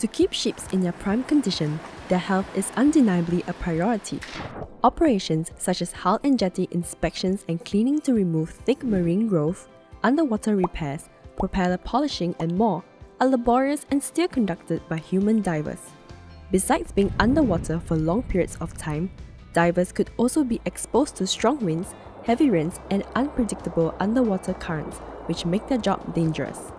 To keep ships in their prime condition, their health is undeniably a priority. Operations such as hull and jetty inspections and cleaning to remove thick marine growth, underwater repairs, propeller polishing and more are laborious and still conducted by human divers. Besides being underwater for long periods of time, divers could also be exposed to strong winds, heavy rains and unpredictable underwater currents which make their job dangerous.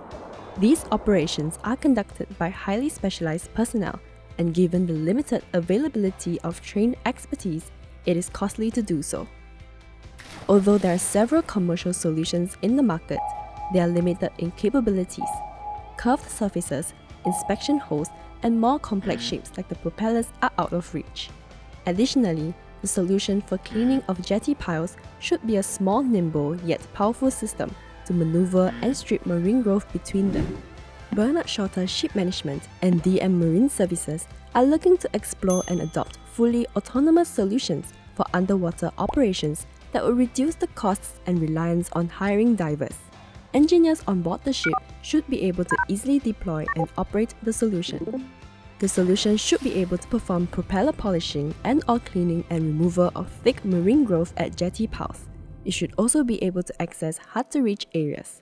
These operations are conducted by highly specialized personnel, and given the limited availability of trained expertise, it is costly to do so. Although there are several commercial solutions in the market, they are limited in capabilities. Curved surfaces, inspection holes, and more complex shapes like the propellers are out of reach. Additionally, the solution for cleaning of jetty piles should be a small, nimble yet powerful system to maneuver and strip marine growth between them. Bernhard Schulte Ship Management and DM Marine Services are looking to explore and adopt fully autonomous solutions for underwater operations that will reduce the costs and reliance on hiring divers. Engineers on board the ship should be able to easily deploy and operate the solution. The solution should be able to perform propeller polishing and oil cleaning and removal of thick marine growth at jetty piles. It should also be able to access hard-to-reach areas.